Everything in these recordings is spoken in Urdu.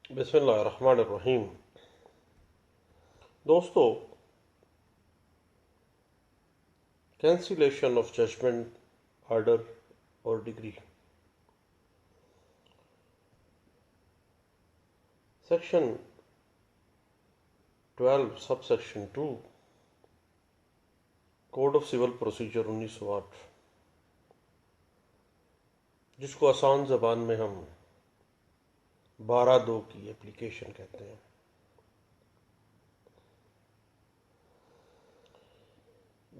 بسم اللہ الرحمن الرحیم۔ دوستو، کینسلیشن آف ججمنٹ آرڈر اور degree, section 12 sub section 2 code of civil procedure 1908، جس کو آسان زبان میں ہم 12(2) کی اپلیکیشن کہتے ہیں۔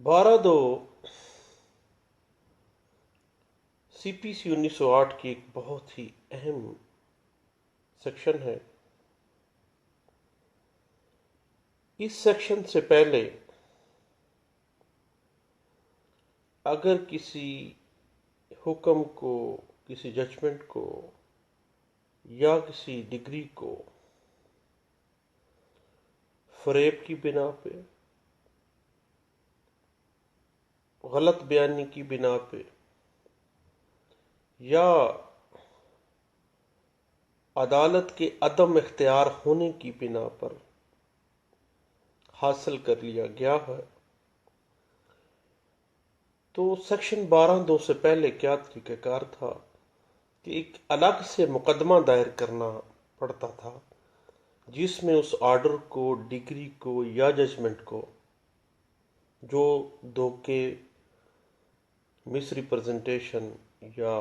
بارہ دو سی پی سی 1908 کی ایک بہت ہی اہم سیکشن ہے۔ اس سیکشن سے پہلے اگر کسی حکم کو، کسی ججمنٹ کو یا کسی ڈگری کو فریب کی بنا پہ، غلط بیانی کی بنا پہ یا عدالت کے عدم اختیار ہونے کی بنا پر حاصل کر لیا گیا ہے، تو سیکشن 12(2) سے پہلے کیا طریقہ کار تھا کہ ایک الگ سے مقدمہ دائر کرنا پڑتا تھا، جس میں اس آرڈر کو، ڈگری کو یا ججمنٹ کو جو دھوکے، مس ریپرزنٹیشن یا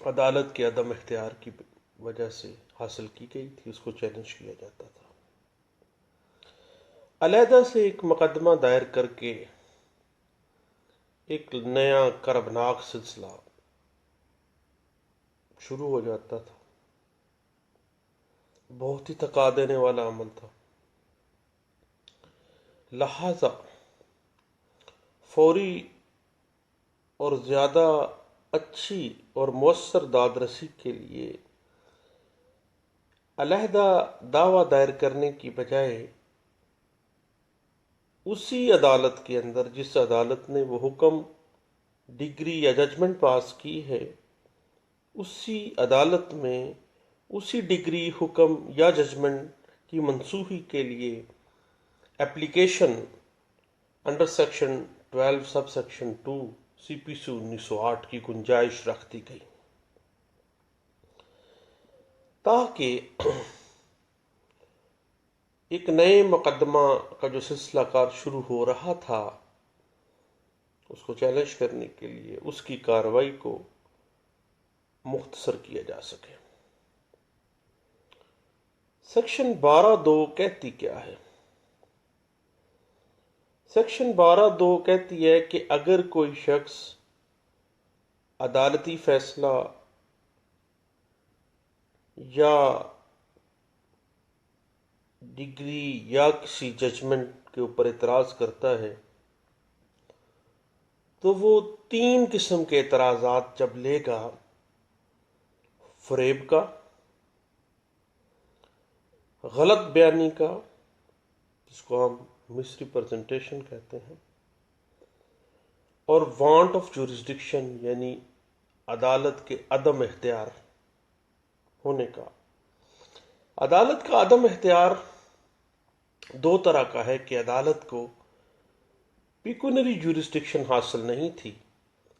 عدالت کے عدم اختیار کی وجہ سے حاصل کی گئی تھی، اس کو چیلنج کیا جاتا تھا۔ علیحدہ سے ایک مقدمہ دائر کر کے ایک نیا کربناک سلسلہ شروع ہو جاتا تھا۔ بہت ہی تھکا دینے والا عمل تھا، لہذا فوری اور زیادہ اچھی اور مؤثر داد رسی کے لیے علیحدہ دعویٰ دائر کرنے کی بجائے اسی عدالت کے اندر جس عدالت نے وہ حکم، ڈگری یا ججمنٹ پاس کی ہے، اسی عدالت میں اسی ڈگری، حکم یا ججمنٹ کی منسوخی کے لیے application under section 12 sub section 2 سی پی سی 1908 کی گنجائش رکھ دی گئی، تاکہ ایک نئے مقدمہ کا جو سلسلہ کار شروع ہو رہا تھا، اس کو چیلنج کرنے کے لیے اس کی کارروائی کو مختصر کیا جا سکے۔ سیکشن 12(2) کہتی کیا ہے؟ سیکشن 12(2) کہتی ہے کہ اگر کوئی شخص عدالتی فیصلہ یا ڈگری یا کسی ججمنٹ کے اوپر اعتراض کرتا ہے، تو وہ 3 قسم کے اعتراضات جب لے گا: فریب کا، غلط بیانی کا جس کو ہم مس ریپرزنٹیشن کہتے ہیں، اور وانٹ آف جورسڈکشن یعنی عدالت کے عدم اختیار ہونے کا۔ عدالت کا عدم اختیار 2 طرح کا ہے کہ عدالت کو پیکونری جورسڈکشن حاصل نہیں تھی،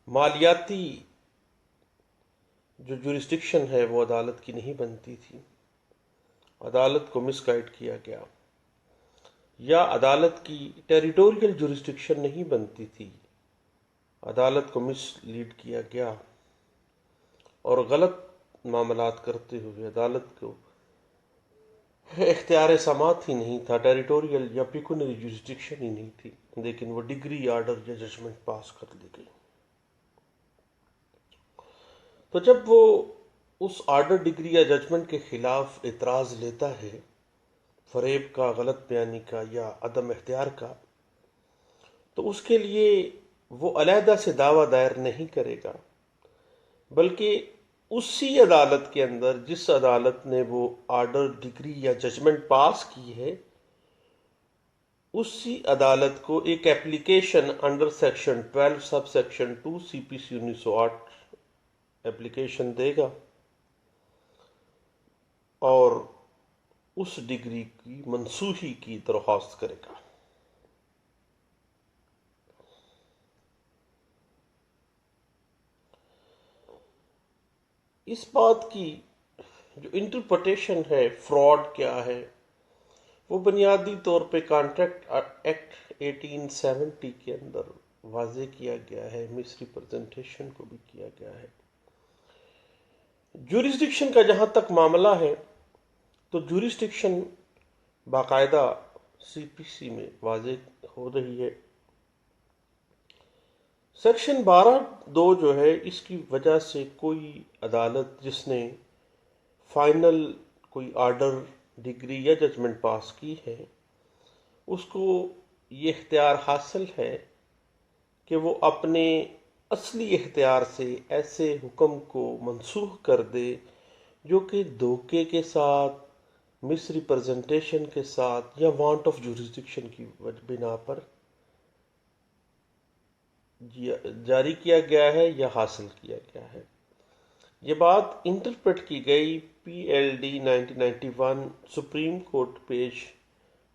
مالیاتی جو جورسڈکشن ہے وہ عدالت کی نہیں بنتی تھی، عدالت کو مس گائیڈ کیا گیا، یا عدالت کی ٹیریٹوریل جورسڈکشن نہیں بنتی تھی، عدالت کو مس لیڈ کیا گیا اور غلط معاملات کرتے ہوئے عدالت کو اختیار سماعت ہی نہیں تھا، ٹیریٹوریل یا پیکونری جورسڈکشن ہی نہیں تھی، لیکن وہ ڈگری، آرڈر یا ججمنٹ پاس کر لی گئی۔ تو جب وہ اس آرڈر، ڈگری یا ججمنٹ کے خلاف اعتراض لیتا ہے، فریب کا، غلط بیانی کا یا عدم اختیار کا، تو اس کے لیے وہ علیحدہ سے دعویٰ دائر نہیں کرے گا، بلکہ اسی عدالت کے اندر جس عدالت نے وہ آرڈر، ڈگری یا ججمنٹ پاس کی ہے، اسی عدالت کو ایک application under section 12 sub section 2 سی پی سی 1908 اپلیکیشن دے گا، اور اس ڈگری کی منسوخی کی درخواست کرے گا۔ اس بات کی جو انٹرپریٹیشن ہے فراڈ کیا ہے، وہ بنیادی طور پہ کانٹریکٹ ایکٹ 1870 کے اندر واضح کیا گیا ہے، مس ریپرزنٹیشن کو بھی کیا گیا ہے۔ جورسڈکشن کا جہاں تک معاملہ ہے تو جورسڈکشن باقاعدہ سی پی سی میں واضح ہو رہی ہے۔ سیکشن 12(2) جو ہے، اس کی وجہ سے کوئی عدالت جس نے فائنل کوئی آرڈر، ڈگری یا ججمنٹ پاس کی ہے، اس کو یہ اختیار حاصل ہے کہ وہ اپنے اصلی اختیار سے ایسے حکم کو منسوخ کر دے جو کہ دھوکے کے ساتھ، مس ریپرزنٹیشن کے ساتھ یا وانٹ آف جورسڈکشن کی بنا پر جاری کیا گیا ہے یا حاصل کیا گیا ہے۔ یہ بات انٹرپریٹ کی گئی P L D 1991 supreme court page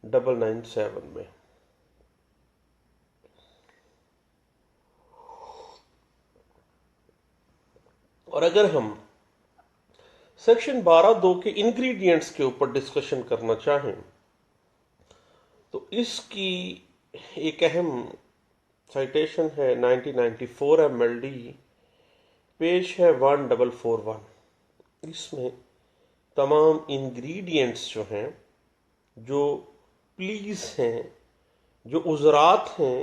997 میں۔ اور اگر ہم سیکشن 12(2) کے انگریڈینٹس کے اوپر ڈسکشن کرنا چاہیں تو اس کی ایک اہم سائٹیشن ہے 1994 ایم ایل ڈی، پیج ہے 1441۔ اس میں تمام انگریڈینٹس جو ہیں، جو پلیز ہیں، جو عذرات ہیں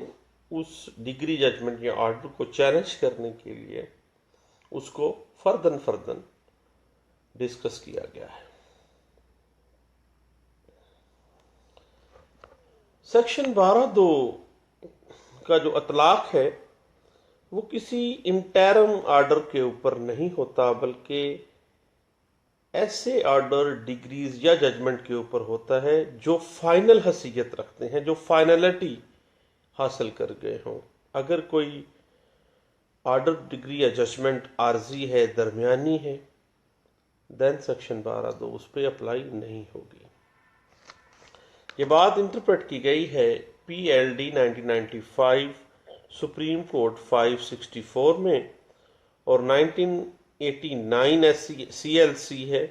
اس ڈگری ججمنٹ یا آرڈر کو چیلنج کرنے کے لیے، اس کو فرداً فرداً ڈسکس کیا گیا ہے۔ سیکشن 12(2) کا جو اطلاق ہے وہ کسی انٹرم آرڈر کے اوپر نہیں ہوتا، بلکہ ایسے آرڈر، ڈگریز یا ججمنٹ کے اوپر ہوتا ہے جو فائنل حیثیت رکھتے ہیں، جو فائنلٹی حاصل کر گئے ہوں۔ اگر کوئی آرڈر، ڈگری یا ججمنٹ عارضی ہے، درمیانی ہے، دین سیکشن 12(2) اس پہ اپلائی نہیں ہوگی۔ یہ بات انٹرپریٹ کی گئی ہے P L D 1995 supreme court 564 میں، اور 1989 سی ایل سی ہے،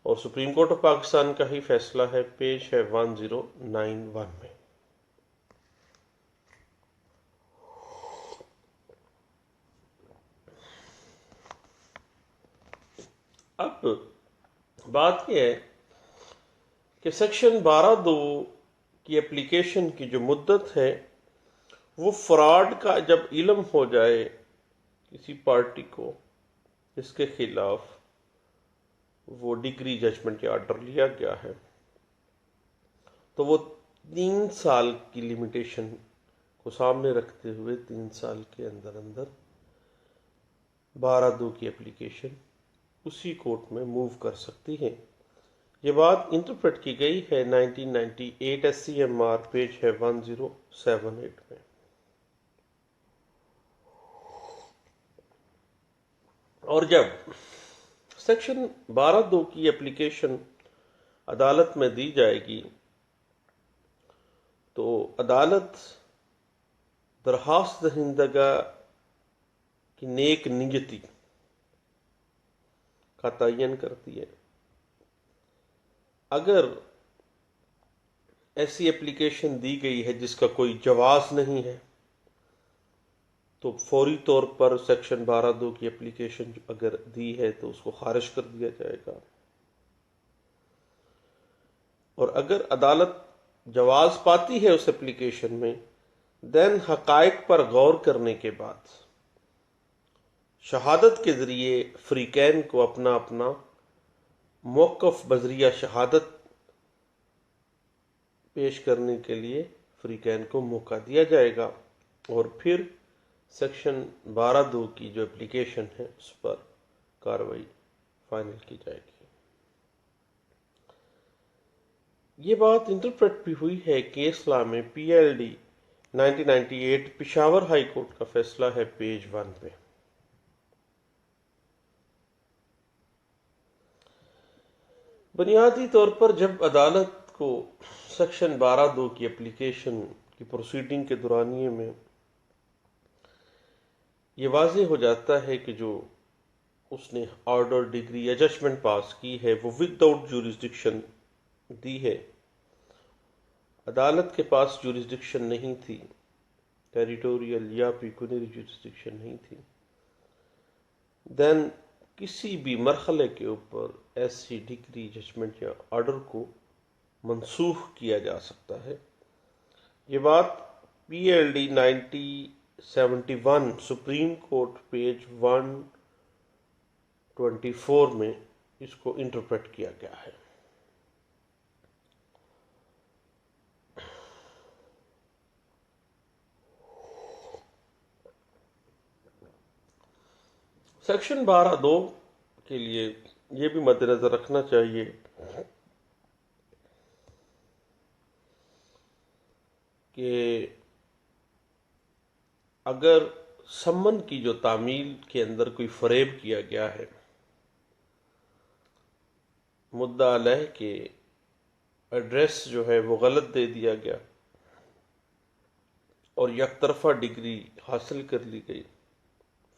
اور سپریم کورٹ آف پاکستان کا ہی فیصلہ ہے، پیج ہے 1091 میں۔ اب بات یہ ہے کہ سیکشن 12(2) کی اپلیکیشن کی جو مدت ہے، وہ فراڈ کا جب علم ہو جائے کسی پارٹی کو اس کے خلاف وہ ڈگری ججمنٹ یا آرڈر لیا گیا ہے، تو وہ 3 سال کی لمیٹیشن کو سامنے رکھتے ہوئے 3 سال کے اندر اندر 12(2) کی اپلیکیشن اسی کورٹ میں موو کر سکتی ہے۔ یہ بات انٹرپریٹ کی گئی ہے 1998 S C M R, page ہے 1078 میں۔ اور جب سیکشن 12(2) کی اپلیکیشن عدالت میں دی جائے گی تو عدالت درخواست دہندگاں کی نیک نیتی کا تعین کرتی ہے۔ اگر ایسی اپلیکیشن دی گئی ہے جس کا کوئی جواز نہیں ہے تو فوری طور پر سیکشن 12(2) کی اپلیکیشن اگر دی ہے تو اس کو خارج کر دیا جائے گا، اور اگر عدالت جواز پاتی ہے اس اپلیکیشن میں، دین حقائق پر غور کرنے کے بعد شہادت کے ذریعے فریقین کو اپنا اپنا موقف بذریعہ شہادت پیش کرنے کے لیے فریقین کو موقع دیا جائے گا، اور پھر سیکشن 12(2) کی جو اپلیکیشن ہے اس پر کارروائی فائنل کی جائے گی۔ یہ بات انٹرپریٹ بھی ہوئی ہے کیس لا میں، P L D 1998 Peshawar high court کا فیصلہ ہے، پیج 1 پہ۔ بنیادی طور پر جب عدالت کو سیکشن 12(2) کی اپلیکیشن کی پروسیڈنگ کے دورانیے میں یہ واضح ہو جاتا ہے کہ جو اس نے آرڈر، ڈگری یا ججمنٹ پاس کی ہے وہ ود آؤٹ جورسڈکشن دی ہے، عدالت کے پاس جورسڈکشن نہیں تھی، ٹیریٹوریل یا پیکونری جورسڈکشن نہیں تھی، دین کسی بھی مرحلے کے اوپر ایسی ڈگری، ججمنٹ یا آرڈر کو منسوخ کیا جا سکتا ہے۔ یہ بات P L D 1971 supreme court page 124 میں اس کو انٹرپریٹ کیا گیا ہے۔ سیکشن 12(2) کے لیے یہ بھی مد نظر رکھنا چاہیے کہ اگر سمن کی جو تعمیل کے اندر کوئی فریب کیا گیا ہے، مدعا علیہ کے ایڈریس جو ہے وہ غلط دے دیا گیا اور یک طرفہ ڈگری حاصل کر لی گئی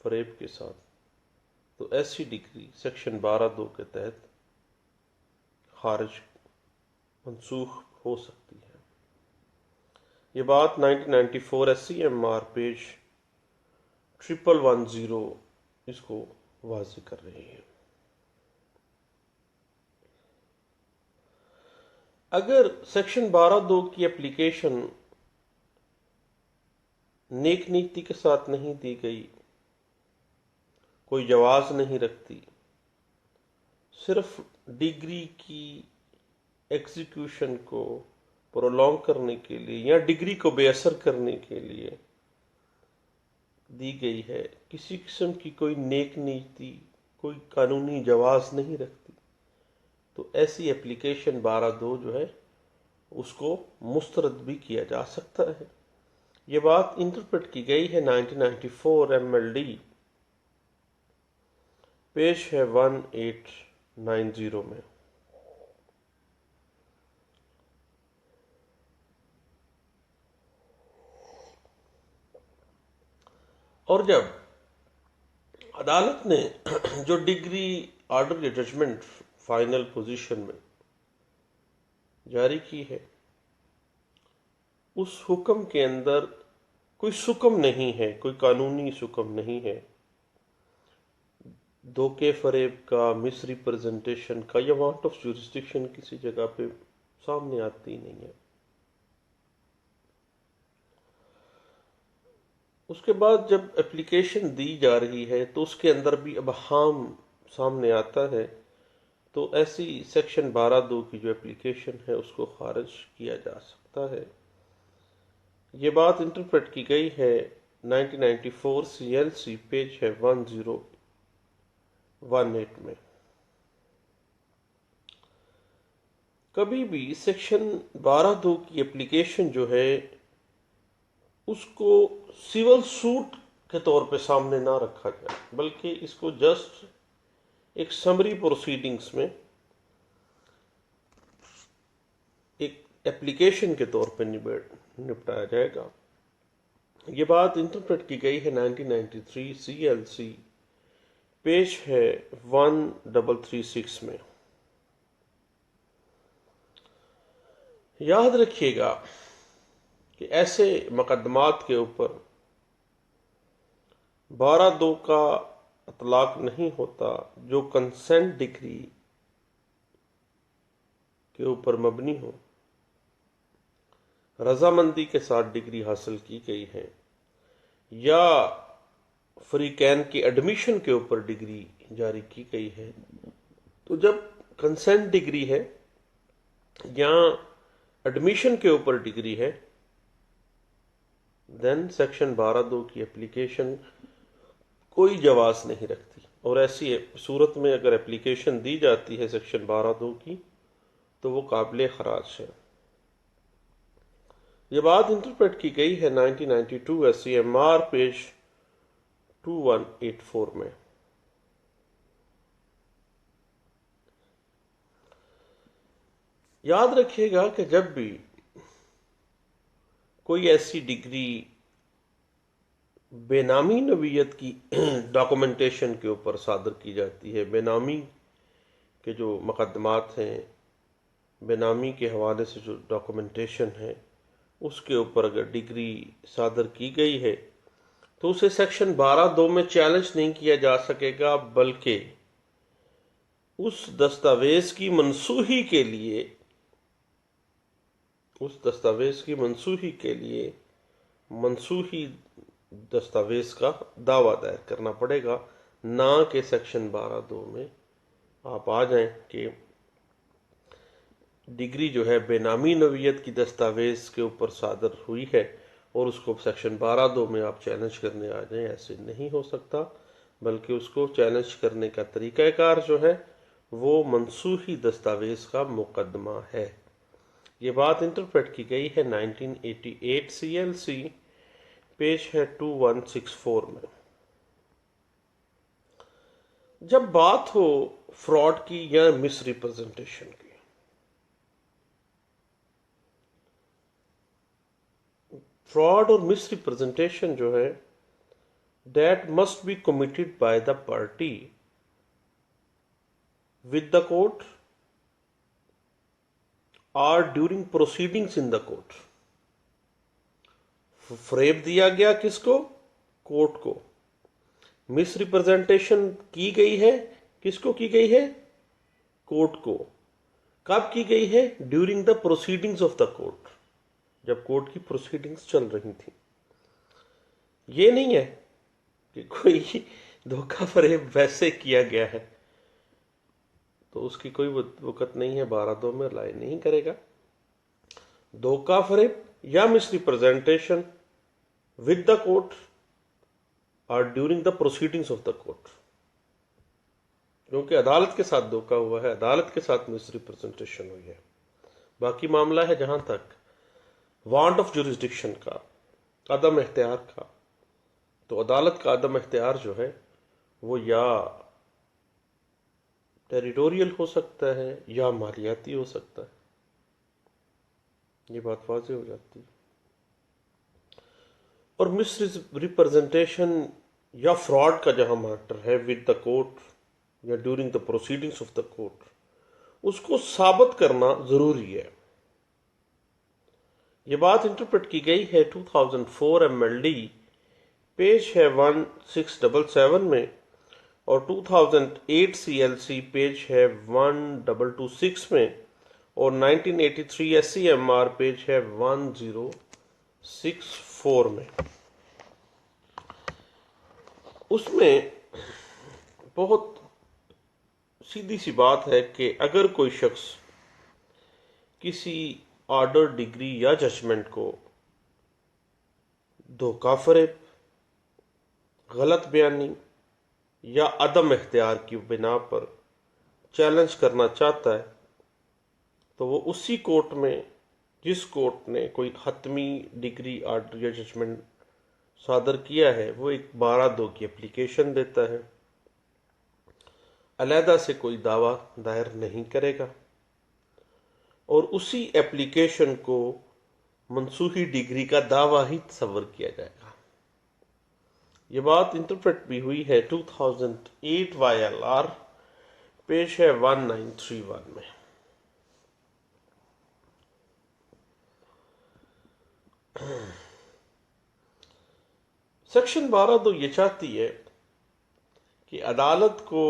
فریب کے ساتھ، تو ایسی ڈگری سیکشن 12(2) کے تحت خارج، منسوخ ہو سکتی ہے۔ یہ بات 1994 S C M R page 1110 اس کو واضح کر رہی ہے۔ اگر سیکشن 12(2) کی اپلیکیشن نیک نیتی کے ساتھ نہیں دی گئی، کوئی جواز نہیں رکھتی، صرف ڈگری کی ایگزیکیوشن کو پرولونگ کرنے کے لیے یا ڈگری کو بے اثر کرنے کے لیے دی گئی ہے، کسی قسم کی کوئی نیک نیتی، کوئی قانونی جواز نہیں رکھتی، تو ایسی اپلیکیشن 12(2) جو ہے اس کو مسترد بھی کیا جا سکتا ہے۔ یہ بات انٹرپریٹ کی گئی ہے 1994 ایم ایل ڈی پیش ہے 1890 میں۔ اور جب عدالت نے جو ڈگری، آرڈر یا ججمنٹ فائنل پوزیشن میں جاری کی ہے، اس حکم کے اندر کوئی سکم نہیں ہے، کوئی قانونی سکم نہیں ہے، دھوکے فریب کا، مس ریپرزنٹیشن کا یا وانٹ آف جورسڈکشن کسی جگہ پہ سامنے آتی نہیں ہے۔ اس کے بعد جب اپلیکیشن دی جا رہی ہے تو اس کے اندر بھی ابہام سامنے آتا ہے، تو ایسی سیکشن 12(2) کی جو اپلیکیشن ہے اس کو خارج کیا جا سکتا ہے۔ یہ بات انٹرپریٹ کی گئی ہے 1994 سی ایل سی پیج ہے 1018 میں۔ کبھی بھی سیکشن 12(2) کی اپلیکیشن جو ہے اس کو سول سوٹ کے طور پہ سامنے نہ رکھا جائے، بلکہ اس کو جسٹ ایک سمری پروسیڈنگز میں ایک اپلیکیشن کے طور پہ نپٹایا جائے گا۔ یہ بات انٹرپریٹ کی گئی ہے 1993 سی ایل سی پیج ہے 1336 میں۔ یاد رکھیے گا کہ ایسے مقدمات کے اوپر 12(2) کا اطلاق نہیں ہوتا جو کنسنٹ ڈگری کے اوپر مبنی ہو، رضامندی کے ساتھ ڈگری حاصل کی گئی ہے، یا فریقین کی ایڈمیشن کے اوپر ڈگری جاری کی گئی ہے۔ تو جب کنسنٹ ڈگری ہے یا ایڈمیشن کے اوپر ڈگری ہے، دین سیکشن 12(2) کی اپلیکیشن کوئی جواز نہیں رکھتی، اور ایسی صورت میں اگر اپلیکیشن دی جاتی ہے سیکشن 12(2) کی تو وہ قابل خراج ہے۔ یہ بات انٹرپریٹ کی گئی ہے 1992 S C M R page 2184 میں۔ یاد رکھیے گا کہ جب بھی کوئی ایسی ڈگری بے نامی نوعیت کی ڈاکومنٹیشن کے اوپر صادر کی جاتی ہے، بے نامی کے جو مقدمات ہیں، بے نامی کے حوالے سے جو ڈاکومنٹیشن ہے، اس کے اوپر اگر ڈگری صادر کی گئی ہے تو اسے سیکشن 12(2) میں چیلنج نہیں کیا جا سکے گا، بلکہ اس دستاویز کی منسوخی کے لیے منسوخی دستاویز کا دعویٰ دائر کرنا پڑے گا، نہ کہ سیکشن 12(2) میں آپ آ جائیں کہ ڈگری جو ہے بے نامی نوعیت کی دستاویز کے اوپر صادر ہوئی ہے اور اس کو سیکشن 12(2) میں آپ چیلنج کرنے آ جائیں۔ ایسے نہیں ہو سکتا، بلکہ اس کو چیلنج کرنے کا طریقہ کار جو ہے وہ منسوخی دستاویز کا مقدمہ ہے۔ یہ بات انٹرپریٹ کی گئی ہے 1988 CLC، پیج ہے 2164 میں۔ جب بات ہو فراڈ کی یا مس ریپرزنٹیشن کی، فراڈ اور مس ریپرزنٹیشن جو ہے that must be committed by the party with the court or during proceedings in the court۔ فریب دیا گیا کس کو؟ کورٹ کو۔ مس ریپرزنٹیشن کی گئی ہے کس کو کی گئی ہے؟ کورٹ کو۔ کب کی گئی ہے؟ During the proceedings of the court, جب کورٹ کی پروسیڈنگز چل رہی تھیں۔ یہ نہیں ہے کہ کوئی دھوکہ فریب ویسے کیا گیا ہے تو اس کی کوئی وقت نہیں ہے، 12(2) میں الائی نہیں کرے گا۔ دھوکہ فریب یا مس ریپرزنٹیشن ود دا کورٹ اور during the proceedings of the court, کیونکہ عدالت کے ساتھ دھوکہ ہوا ہے، عدالت کے ساتھ مس ریپرزنٹیشن ہوئی ہے۔ باقی معاملہ ہے جہاں تک وانٹ آف جورسڈکشن کا، عدم اختیار کا، تو عدالت کا عدم اختیار جو ہے وہ یا ٹیریٹوریل ہو سکتا ہے یا مالیاتی ہو سکتا ہے۔ یہ بات واضح ہو جاتی ہے۔ اور مس ریپرزنٹیشن یا فراڈ کا جہاں میٹر ہے ود دا کورٹ یا during the proceedings of the court, اس کو ثابت کرنا ضروری ہے۔ یہ بات انٹرپریٹ کی گئی ہے 2004 MLD، پیج ہے 1677 میں، اور 2008 CLC، پیج ہے 1226 میں، اور 1983 SCMR، پیج ہے 1064 میں۔ اس میں بہت سیدھی سی بات ہے کہ اگر کوئی شخص کسی آرڈر، ڈگری یا ججمنٹ کو دھوکہ فریب، غلط بیانی یا عدم اختیار کی بنا پر چیلنج کرنا چاہتا ہے تو وہ اسی کورٹ میں، جس کورٹ نے کوئی حتمی ڈگری، آرڈر یا ججمنٹ صادر کیا ہے، وہ ایک 12(2) کی اپلیکیشن دیتا ہے، علیحدہ سے کوئی دعویٰ دائر نہیں کرے گا، اور اسی اپلیکیشن کو منسوخی ڈگری کا دعویٰ ہی تصور کیا جائے گا۔ یہ بات انٹرپریٹ بھی ہوئی ہے 2008 YLR، پیج ہے 1931 میں۔ سیکشن 12(2) یہ چاہتی ہے کہ عدالت کو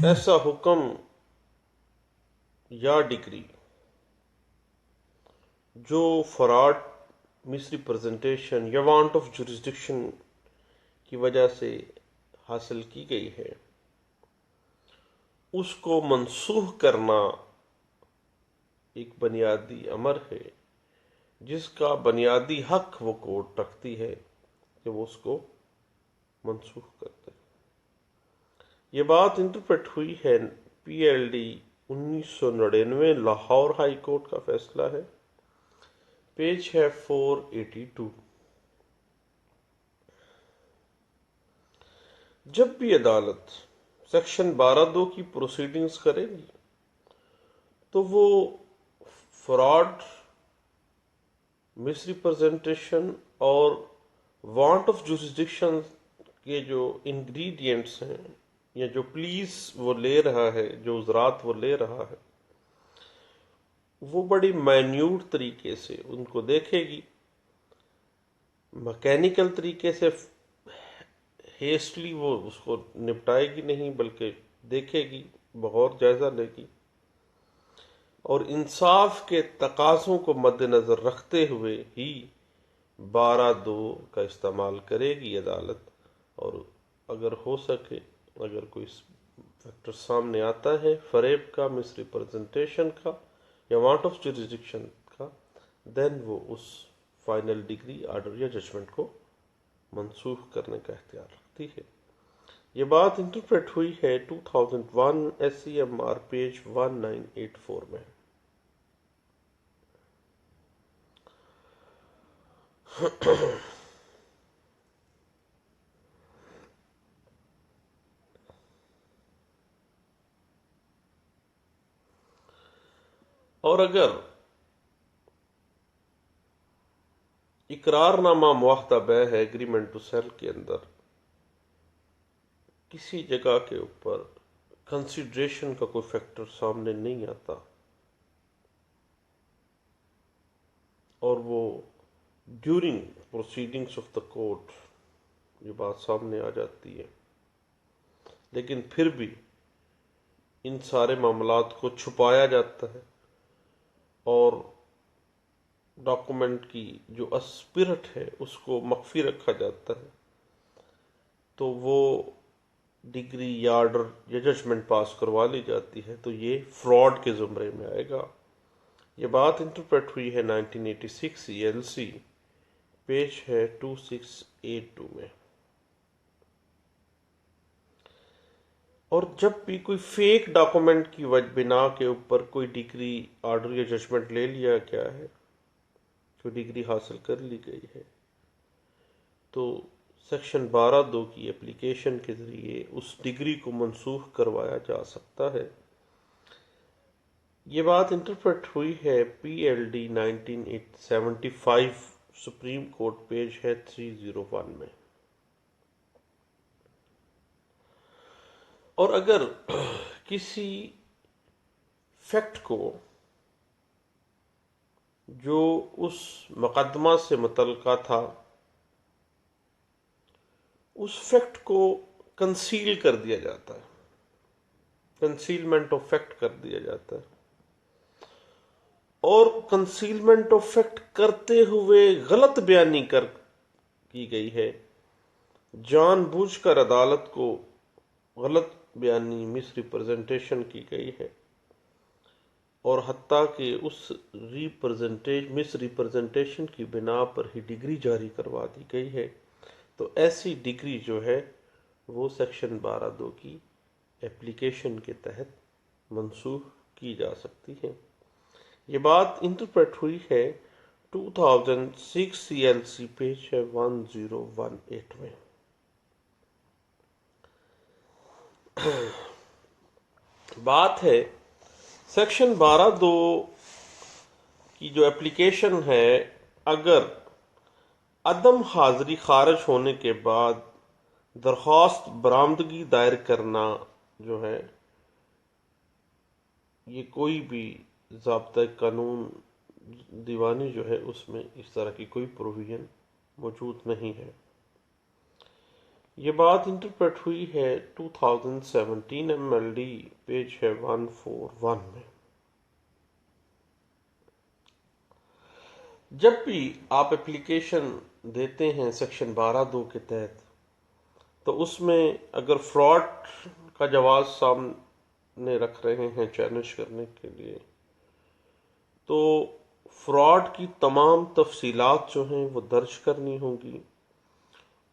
ایسا حکم یا ڈگری جو فراڈ، مس ریپرزنٹیشن یا وانٹ آف جورسڈکشن کی وجہ سے حاصل کی گئی ہے، اس کو منسوخ کرنا ایک بنیادی امر ہے، جس کا بنیادی حق وہ کورٹ رکھتی ہے کہ وہ اس کو منسوخ کرتے۔ یہ بات انٹرپریٹ ہوئی ہے PLD 1999، لاہور ہائی کورٹ کا فیصلہ ہے، پیج ہے 482۔ جب بھی عدالت سیکشن 12(2) کی پروسیڈنگز کرے گی تو وہ فراڈ، مس ریپرزنٹیشن اور وانٹ آف جورسڈکشن کے جو انگریڈینٹس ہیں یا جو پلیز وہ لے رہا ہے، جو عذرات وہ لے رہا ہے، وہ بڑی مائنیوٹ طریقے سے ان کو دیکھے گی، مکینیکل طریقے سے ہیسٹلی وہ اس کو نپٹائے گی نہیں، بلکہ دیکھے گی، بغور جائزہ لے گی، اور انصاف کے تقاضوں کو مد نظر رکھتے ہوئے ہی 12(2) کا استعمال کرے گی عدالت۔ اور اگر ہو سکے، اگر کوئی فیکٹر سامنے آتا ہے فریب کا، مس ریپرزنٹیشن کا یا وانٹ آف جورسڈکشن کا، دین وہ اس فائنل ڈگری آرڈر یا ججمنٹ کو منسوخ کرنے کا اختیار رکھتی ہے۔ یہ بات انٹرپریٹ ہوئی ہے 2001 SCMR پیج 1984 میں۔ اور اگر اقرار نامہ معاہدہ بیع ہے، ایگریمنٹ ٹو سیل کے اندر کسی جگہ کے اوپر کنسیڈریشن کا کوئی فیکٹر سامنے نہیں آتا اور وہ during proceedings of the court یہ بات سامنے آ جاتی ہے، لیکن پھر بھی ان سارے معاملات کو چھپایا جاتا ہے اور ڈاکومنٹ کی جو اسپرٹ ہے اس کو مخفی رکھا جاتا ہے، تو وہ ڈگری یا آرڈر یا ججمنٹ پاس کروا لی جاتی ہے، تو یہ فراڈ کے زمرے میں آئے گا۔ یہ بات انٹرپریٹ ہوئی ہے 1986 ELC پیج ہے 2682 میں۔ اور جب بھی کوئی فیک ڈاکومنٹ کی بنا کے اوپر کوئی ڈگری آرڈر یا ججمنٹ لے لیا گیا ہے، جو ڈگری حاصل کر لی گئی ہے، تو سیکشن 12(2) کی اپلیکیشن کے ذریعے اس ڈگری کو منسوخ کروایا جا سکتا ہے۔ یہ بات انٹرپریٹ ہوئی ہے PLD 1975 سپریم کورٹ پیج ہے 301 میں۔ اور اگر کسی فیکٹ کو جو اس مقدمہ سے متعلقہ تھا، اس فیکٹ کو کنسیل کر دیا جاتا ہے، کنسیلمنٹ آف فیکٹ کر دیا جاتا ہے، اور کنسیلمنٹ آف فیکٹ کرتے ہوئے غلط بیانی کی گئی ہے، جان بوجھ کر عدالت کو غلط بیانی، مس ریپرزنٹیشن کی گئی ہے، اور حتیٰ کہ اس مس ریپرزنٹیشن کی بنا پر ہی ڈگری جاری کروا دی گئی ہے، تو ایسی ڈگری جو ہے وہ سیکشن 12(2) کی اپلیکیشن کے تحت منسوخ کی جا سکتی ہے۔ یہ بات انٹرپریٹ ہوئی ہے 2006 ELC پیج ہے 1018 میں۔ بات ہے سیکشن 12(2) کی جو اپلیکیشن ہے، اگر عدم حاضری خارج ہونے کے بعد درخواست برآمدگی دائر کرنا جو ہے، یہ کوئی بھی ضابطۂ قانون دیوانی جو ہے اس میں اس طرح کی کوئی پروویژن موجود نہیں ہے۔ یہ بات انٹرپریٹ ہوئی ہے 2017 MLD پیج ہے 141 میں۔ جب بھی آپ اپلیکیشن دیتے ہیں سیکشن 12(2) کے تحت، تو اس میں اگر فراڈ کا جواز سامنے رکھ رہے ہیں چیلنج کرنے کے لیے، تو فراڈ کی تمام تفصیلات جو ہیں وہ درج کرنی ہوں گی،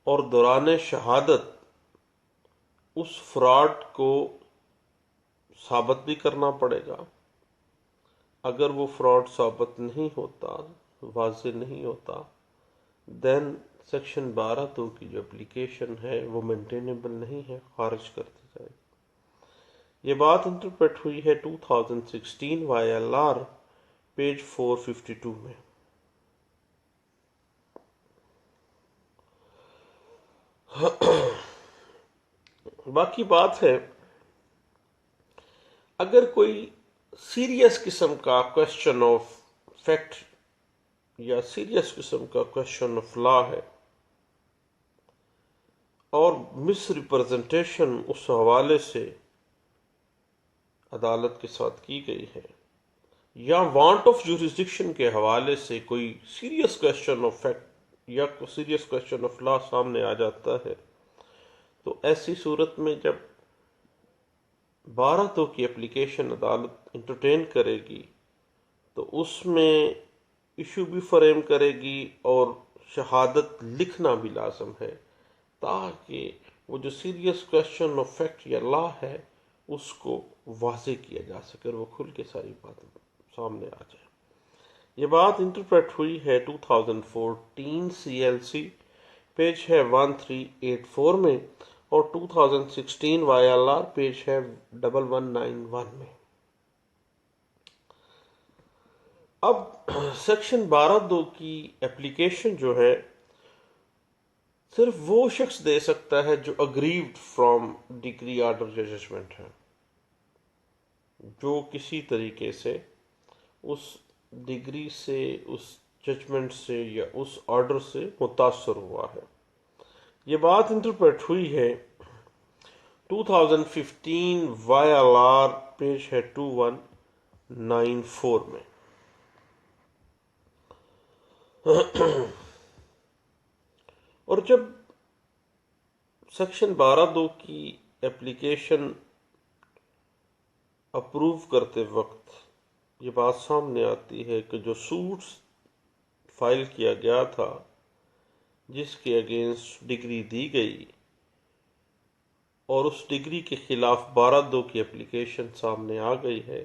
اور دوران شہادت اس فراڈ کو ثابت بھی کرنا پڑے گا۔ اگر وہ فراڈ ثابت نہیں ہوتا، واضح نہیں ہوتا، دین سیکشن 12(2) کی جو اپلیکیشن ہے وہ مینٹینیبل نہیں ہے، خارج کر دی جائے۔ یہ بات انٹرپریٹ ہوئی ہے 2016 YLR پیج 452 میں. باقی بات ہے، اگر کوئی سیریس قسم کا کوشچن آف فیکٹ یا سیریس قسم کا کوشچن آف لا ہے اور مس ریپرزنٹیشن اس حوالے سے عدالت کے ساتھ کی گئی ہے، یا وانٹ آف جورسڈکشن کے حوالے سے کوئی سیریس کوشچن آف فیکٹ یا سیریس کوشچن آف لا سامنے آ جاتا ہے، تو ایسی صورت میں جب 12(2) کی اپلیکیشن عدالت انٹرٹین کرے گی تو اس میں ایشو بھی فریم کرے گی اور شہادت لکھنا بھی لازم ہے، تاکہ وہ جو سیریس کوشچن آف فیکٹ یا لا ہے اس کو واضح کیا جا سکے اور وہ کھل کے ساری باتیں سامنے آ جائے. یہ بات انٹرپریٹ ہوئی ہے 2014 CLC پیج ہے 1384 میں، اور 2016 YLR پیج ہے 1191 میں. اب سیکشن 12(2) کی اپلیکیشن جو ہے صرف وہ شخص دے سکتا ہے جو اگریوڈ فرام ڈگری آرڈر یا ججمنٹ ہے، جو کسی طریقے سے اس ڈگری سے، اس ججمنٹ سے یا اس آرڈر سے متاثر ہوا ہے. یہ بات انٹرپریٹ ہوئی ہے 2015 YLR پیج ہے 2194 میں. اور جب سیکشن 12(2) کی اپلیکیشن اپروو کرتے وقت یہ بات سامنے آتی ہے کہ جو سوٹس فائل کیا گیا تھا جس کے اگینسٹ ڈگری دی گئی اور اس ڈگری کے خلاف 12(2) کی اپلیکیشن سامنے آ گئی ہے،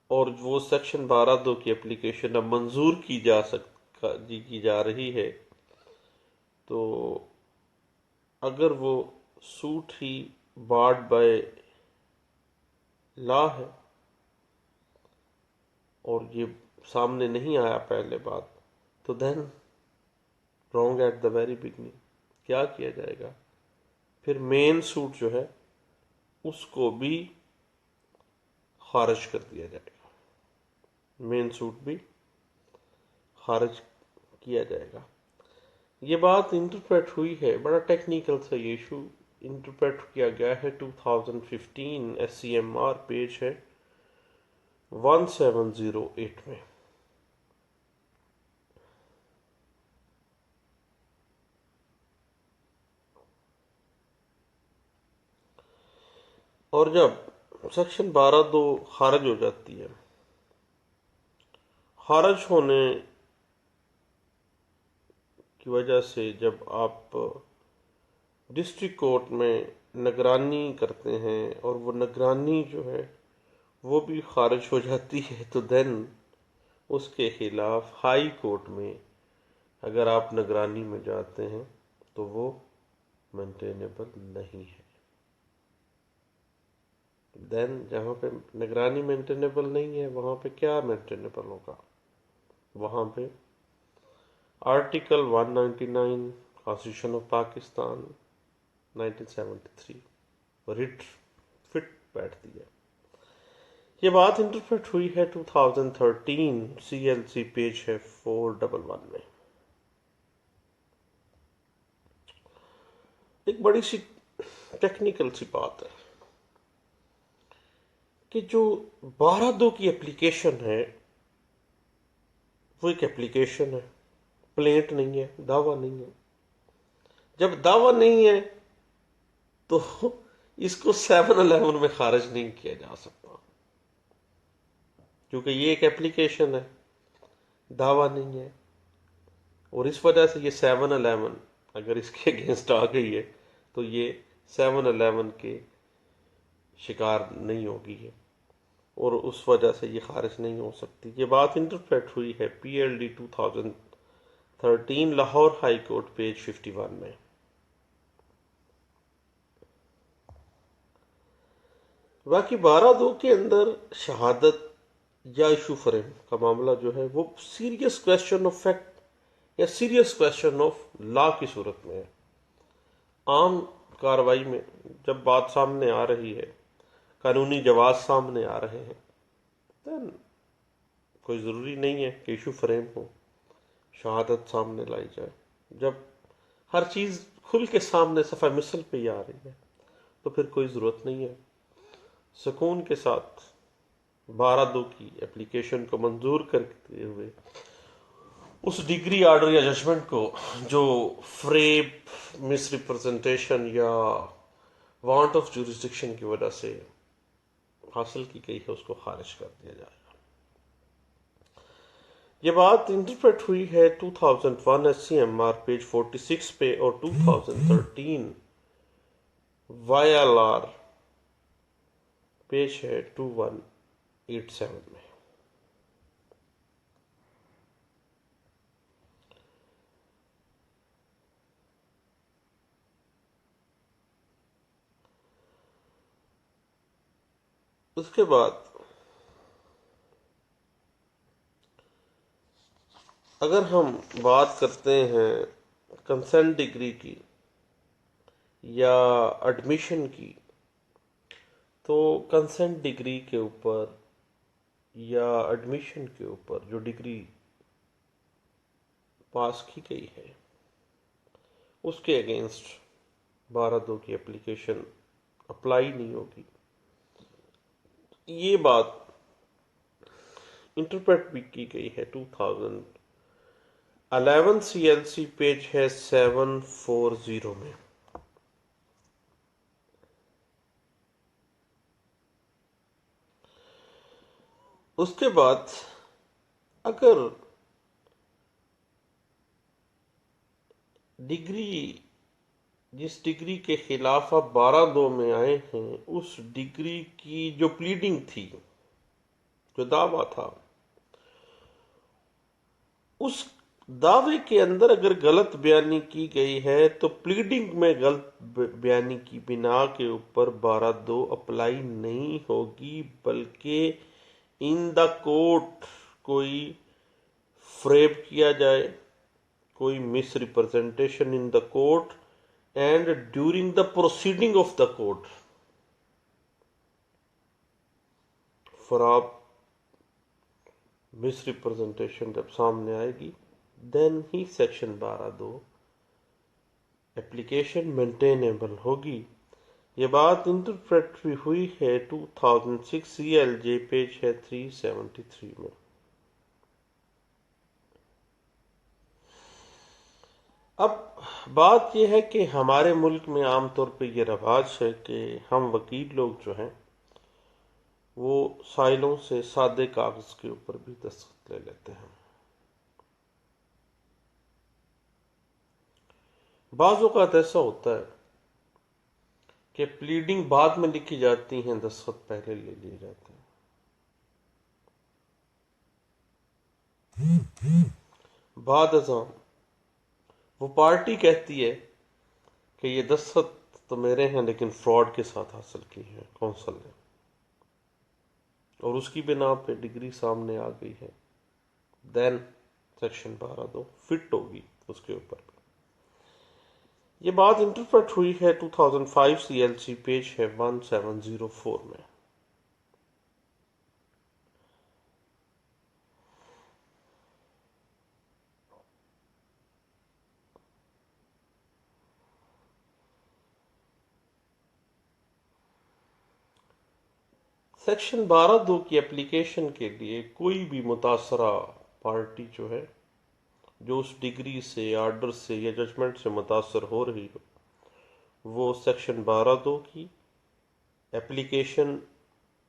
اور وہ سیکشن 12(2) کی اپلیکیشن اب منظور کی جا رہی ہے، تو اگر وہ سوٹ ہی بارڈ بائی لا ہے اور یہ سامنے نہیں آیا پہلے بات، تو then wrong at the very beginning. کیا کیا جائے گا؟ پھر مین سوٹ جو ہے اس کو بھی خارج کر دیا جائے گا، مین سوٹ بھی خارج کیا جائے گا. یہ بات انٹرپریٹ ہوئی ہے، بڑا ٹیکنیکل سا یہ ایشو انٹرپریٹ کیا گیا ہے 2015 SCMR پیج ہے 1708 میں. اور جب سیکشن 12(2) خارج ہو جاتی ہے، خارج ہونے کی وجہ سے جب آپ ڈسٹرکٹ کورٹ میں نگرانی کرتے ہیں اور وہ نگرانی جو ہے وہ بھی خارج ہو جاتی ہے، تو دین اس کے خلاف ہائی کورٹ میں اگر آپ نگرانی میں جاتے ہیں تو وہ مینٹینیبل نہیں ہے. دین جہاں پہ نگرانی مینٹینیبل نہیں ہے وہاں پہ کیا مینٹینیبل ہوگا؟ وہاں پہ article 199 constitution of Pakistan 1973 writ fit بیٹھتی ہے. یہ بات انٹرپریٹ ہوئی ہے 2013 CLC پیج ہے 411 میں. ایک بڑی سی ٹیکنیکل سی بات ہے کہ جو 12(2) کی اپلیکیشن ہے وہ ایک اپلیکیشن ہے، پلینٹ نہیں ہے، دعویٰ نہیں ہے. جب دعویٰ نہیں ہے تو اس کو 711 میں خارج نہیں کیا جا سکتا، کیونکہ یہ ایک اپلیکیشن ہے، دعویٰ نہیں ہے. اور اس وجہ سے یہ 711 اگر اس کے اگینسٹ آ گئی ہے تو یہ 711 کے شکار نہیں ہوگی ہے، اور اس وجہ سے یہ خارج نہیں ہو سکتی. یہ بات انٹرپریٹ ہوئی ہے PLD 2013 Lahore high court page 51 میں. باقی 12(2) کے اندر شہادت یا ایشو فریم کا معاملہ جو ہے وہ سیریس کویشچن آف فیکٹ یا سیریس کویشچن آف لا کی صورت میں ہے. عام کاروائی میں جب بات سامنے آ رہی ہے، قانونی جواز سامنے آ رہے ہیں، then کوئی ضروری نہیں ہے کہ ایشو فریم ہو، شہادت سامنے لائی جائے. جب ہر چیز کھل کے سامنے صفحہ مثل پہ ہی آ رہی ہے تو پھر کوئی ضرورت نہیں ہے. سکون کے ساتھ 12(2) کی اپلیکیشن کو منظور کرتے ہوئے اس ڈگری آرڈر یا ججمنٹ کو جو فریب، مس ریپرزنٹیشن یا وانٹ آف جورسڈکشن کی وجہ سے حاصل کی گئی ہے اس کو خارج کر دیا جائے گا. یہ بات انٹرپریٹ ہوئی ہے 2001 S C M R page 46 پہ اور 2013 وائی ایل آر پیج ہے 2187 میں. اس کے بعد اگر ہم بات کرتے ہیں کنسنٹ ڈگری کی یا ایڈمیشن کی، تو کنسنٹ ڈگری کے اوپر یا ایڈمیشن کے اوپر جو ڈگری پاس کی گئی ہے اس کے اگینسٹ 12(2) کی اپلیکیشن اپلائی نہیں ہوگی. یہ بات انٹرپریٹ بھی کی گئی ہے 2011 سی ایل سی پیج ہے 740 میں. اس کے بعد اگر ڈگری، جس ڈگری کے خلاف آپ 12(2) میں آئے ہیں، اس ڈگری کی جو پلیڈنگ تھی، جو دعویٰ تھا، اس دعوے کے اندر اگر غلط بیانی کی گئی ہے تو پلیڈنگ میں غلط بیانی کی بنا کے اوپر 12(2) اپلائی نہیں ہوگی، بلکہ ان دا کورٹ کوئی فریب کیا جائے، کوئی misrepresentation in the court and during the proceeding of the court for misrepresentation جب سامنے آئے گی، دین ہی سیکشن 12(2) اپلیکیشن مینٹینیبل ہوگی. یہ بات انٹرپریٹ بھی ہوئی ہے 2006 سی ایل جے پیج ہے 373 میں. اب بات یہ ہے کہ ہمارے ملک میں عام طور پہ یہ رواج ہے کہ ہم وکیل لوگ جو ہیں وہ سائلوں سے سادے کاغذ کے اوپر بھی دستخط لے لیتے ہیں. بعض اوقات ایسا ہوتا ہے کہ پلیڈنگ بعد میں لکھی جاتی ہیں، دستخط پہلے لے لیے جاتے ہیں. بعد ازاں وہ پارٹی کہتی ہے کہ یہ دستخط تو میرے ہیں لیکن فراڈ کے ساتھ حاصل کی ہے کونسل نے، اور اس کی بنا پہ ڈگری سامنے آ گئی ہے، دین سیکشن 12(2) فٹ ہوگی اس کے اوپر. یہ بات انٹرپریٹ ہوئی ہے 2005 سی ایل سی پیج ہے 1704 میں. سیکشن 12(2) کی اپلیکیشن کے لیے کوئی بھی متاثرہ پارٹی جو ہے، جو اس ڈگری سے، آرڈر سے یا ججمنٹ سے متاثر ہو رہی ہو، وہ سیکشن 12(2) کی اپلیکیشن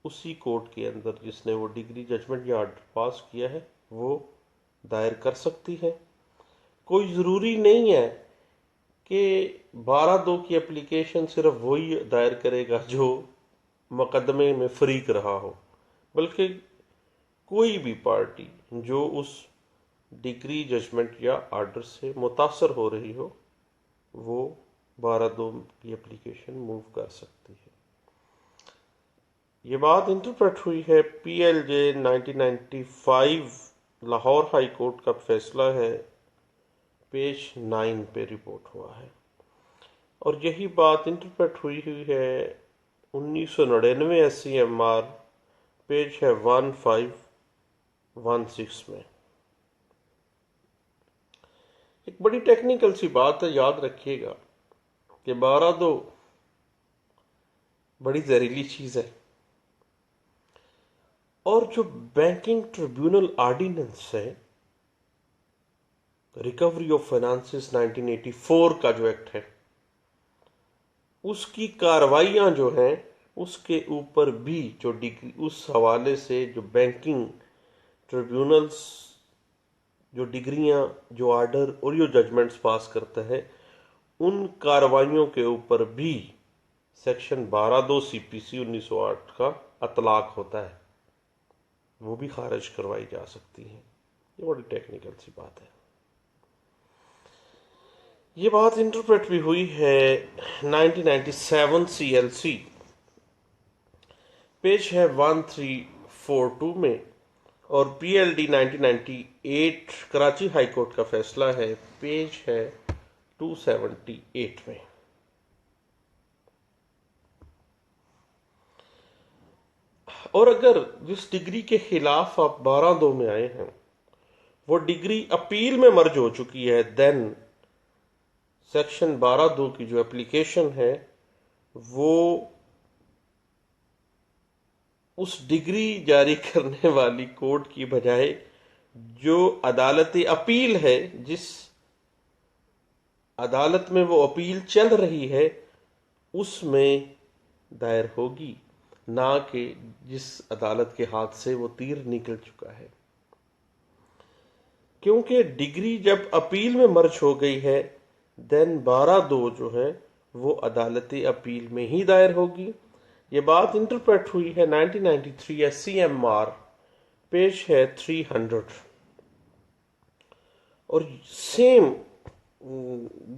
اسی کورٹ کے اندر جس نے وہ ڈگری، ججمنٹ یا آرڈر پاس کیا ہے وہ دائر کر سکتی ہے. کوئی ضروری نہیں ہے کہ 12(2) کی اپلیکیشن صرف وہی دائر کرے گا جو مقدمے میں فریق رہا ہو، بلکہ کوئی بھی پارٹی جو اس ڈگری، ججمنٹ یا آرڈر سے متاثر ہو رہی ہو وہ 12(2) کی اپلیکیشن موو کر سکتی ہے. یہ بات انٹرپریٹ ہوئی ہے پی ایل جے 1995 لاہور ہائی کورٹ کا فیصلہ ہے، پیج 9 پہ رپورٹ ہوا ہے، اور یہی بات انٹرپریٹ ہوئی ہے 1999 S C M R, page ہے 1516 میں۔ ایک بڑی ٹیکنیکل سی بات ہے، یاد رکھیے گا کہ 12(2) بڑی زہریلی چیز ہے، اور جو بینکنگ ٹریبیونل آرڈیننس ہے، ریکوری آف فائنانسز 1984 کا جو ایکٹ ہے، اس کی کارروائیاں جو ہیں اس کے اوپر بھی جو ڈگری، اس حوالے سے جو بینکنگ ٹریبیونلز جو ڈگریاں، جو آرڈر اور جو ججمنٹس پاس کرتا ہے، ان کارروائیوں کے اوپر بھی سیکشن 12(2) سی پی سی 1908 کا اطلاق ہوتا ہے، وہ بھی خارج کروائی جا سکتی ہیں۔ یہ بڑی ٹیکنیکل سی بات ہے۔ یہ بات انٹرپریٹ بھی ہوئی ہے 1997 سی ایل سی، پیج ہے 1342 میں، اور P L D 1998 Karachi high court کا فیصلہ ہے، پیج ہے 278 میں۔ اور اگر جس ڈگری کے خلاف آپ 12(2) میں آئے ہیں وہ ڈگری اپیل میں مرج ہو چکی ہے، دین سیکشن 12(2) کی جو اپلیکیشن ہے وہ اس ڈگری جاری کرنے والی کورٹ کی بجائے جو عدالت اپیل ہے، جس عدالت میں وہ اپیل چل رہی ہے، اس میں دائر ہوگی، نہ کہ جس عدالت کے ہاتھ سے وہ تیر نکل چکا ہے، کیونکہ ڈگری جب اپیل میں مرج ہو گئی ہے دین 12(2) جو ہے وہ عدالت اپیل میں ہی دائر ہوگی۔ یہ بات انٹرپریٹ ہوئی ہے 1993 S C M R, page ہے 300، اور سیم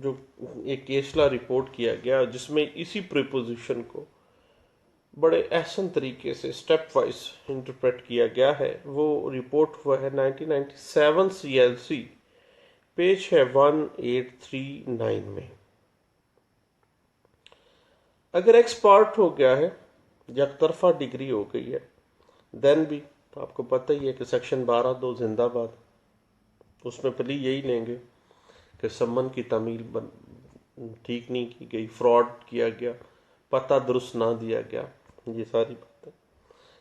جو ایک کیسلا رپورٹ کیا گیا جس میں اسی پریپوزیشن کو بڑے احسن طریقے سے سٹیپ وائز انٹرپریٹ کیا گیا ہے، وہ رپورٹ ہوا ہے 1997 سی ایل سی، پیج ہے 1839 میں۔ اگر ایکسپارٹ ہو گیا ہے، یک طرفہ ڈگری ہو گئی ہے، دین بھی آپ کو پتہ ہی ہے کہ سیکشن 12(2) زندہ باد، اس میں پلی یہی لیں گے کہ سمن کی تعمیل ٹھیک نہیں کی گئی، فراڈ کیا گیا، پتہ درست نہ دیا گیا، یہ ساری باتیں۔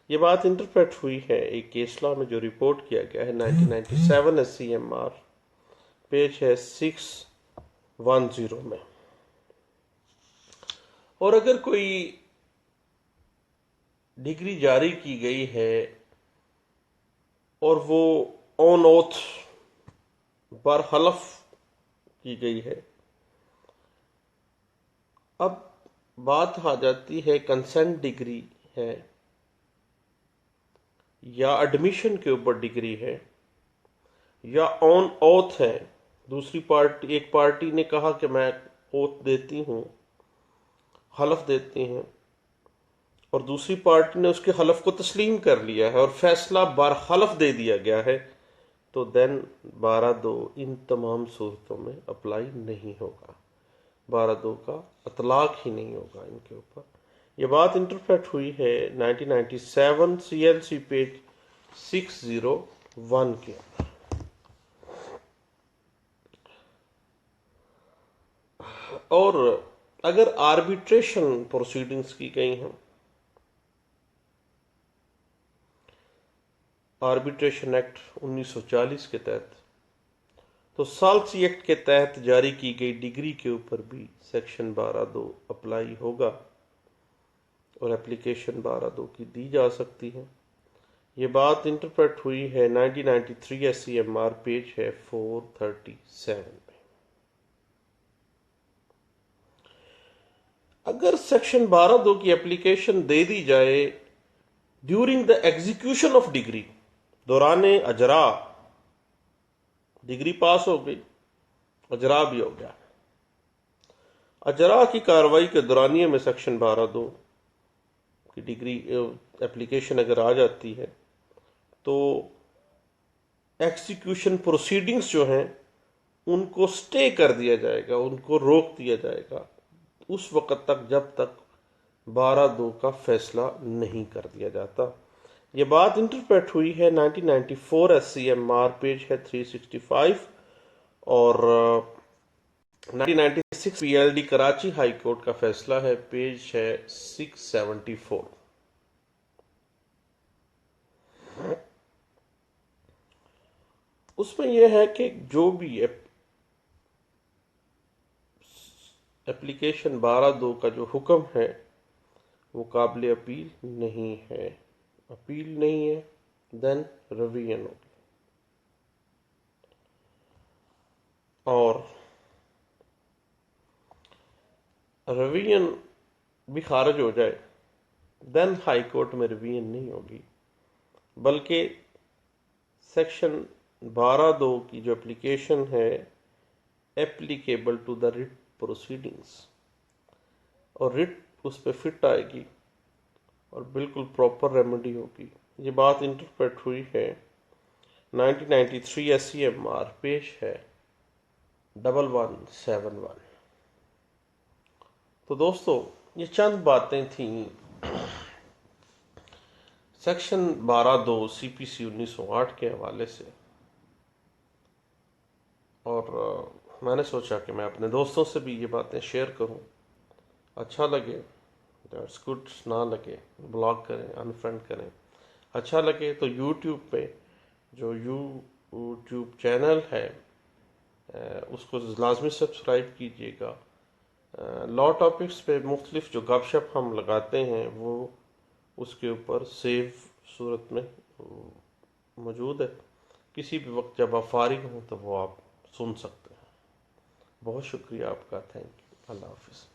یہ بات انٹرپریٹ ہوئی ہے ایک کیسلا میں جو رپورٹ کیا گیا ہے 1997 S C M R, page ہے 610 میں۔ اور اگر کوئی ڈگری جاری کی گئی ہے اور وہ آن اوتھ برحلف کی گئی ہے، اب بات آ جاتی ہے کنسنٹ ڈگری ہے یا ایڈمیشن کے اوپر ڈگری ہے یا آن اوتھ ہے، دوسری پارٹی، ایک پارٹی نے کہا کہ میں اوتھ دیتی ہوں، حلف دیتی ہیں، اور دوسری پارٹی نے اس کے حلف کو تسلیم کر لیا ہے اور فیصلہ برحلف دے دیا گیا ہے، تو دین 12(2) ان تمام صورتوں میں اپلائی نہیں ہوگا، 12(2) کا اطلاق ہی نہیں ہوگا ان کے اوپر۔ یہ بات انٹرپریٹ ہوئی ہے 1997 سی ایل سی، پیج 601 کے۔ اور اگر آربیٹریشن پروسیڈنگز کی گئی ہیں، آربیٹریشن ایکٹ 1940 کے تحت، تو سالسی ایکٹ کے تحت جاری کی گئی ڈگری کے اوپر بھی سیکشن 12(2) اپلائی ہوگا اور اپلیکیشن 12(2) کی دی جا سکتی ہے۔ یہ بات انٹرپریٹ ہوئی ہے 1993 S C M R, page ہے 437 میں۔ اگر سیکشن 12(2) کی اپلیکیشن دے دی جائے during the execution of degree, دوران اجرا، ڈگری پاس ہو گئی، اجرا بھی ہو گیا، اجرا کی کارروائی کے دورانیے میں سیکشن 12(2) کی ڈگری اپلیکیشن اگر آ جاتی ہے تو ایکسیکیوشن پروسیڈنگز جو ہیں ان کو سٹے کر دیا جائے گا، ان کو روک دیا جائے گا اس وقت تک جب تک 12/2 کا فیصلہ نہیں کر دیا جاتا۔ یہ بات انٹرپریٹ ہوئی ہے 1994 SCMR، پیج ہے 365، اور 1996 PLD کراچی ہائی کورٹ کا فیصلہ ہے، پیج ہے 674۔ اس میں یہ ہے کہ جو بھی اپلیکیشن 12/2 کا جو حکم ہے وہ قابل اپیل نہیں ہے، اپیل نہیں ہے، دین ریویژن ہوگی، اور ریویژن بھی خارج ہو جائے دین ہائی کورٹ میں ریویژن نہیں ہوگی، بلکہ سیکشن 12/2 کی جو اپلیکیشن ہے applicable to the writ proceedings, اور ریٹ اس پہ فٹ آئے گی اور بالکل پراپر ریمیڈی ہوگی۔ یہ بات انٹرپریٹ ہوئی ہے 1993 SCMR، پیج ہے 1171۔ تو دوستو یہ چند باتیں تھیں سیکشن 12/2 CPC 1908 کے حوالے سے، اور میں نے سوچا کہ میں اپنے دوستوں سے بھی یہ باتیں شیئر کروں۔ اچھا لگے دیٹس گڈ، نہ لگے بلاک کریں، انفرینڈ کریں۔ اچھا لگے تو یوٹیوب پہ جو یوٹیوب چینل ہے اس کو لازمی سبسکرائب کیجیے گا۔ لا ٹاپکس پہ مختلف جو گپ شپ ہم لگاتے ہیں وہ اس کے اوپر سیو صورت میں موجود ہے، کسی بھی وقت جب آپ فارغ ہوں تو وہ آپ سن سکتے ہیں۔ بہت شکریہ آپ کا، تھینک یو، اللہ حافظ۔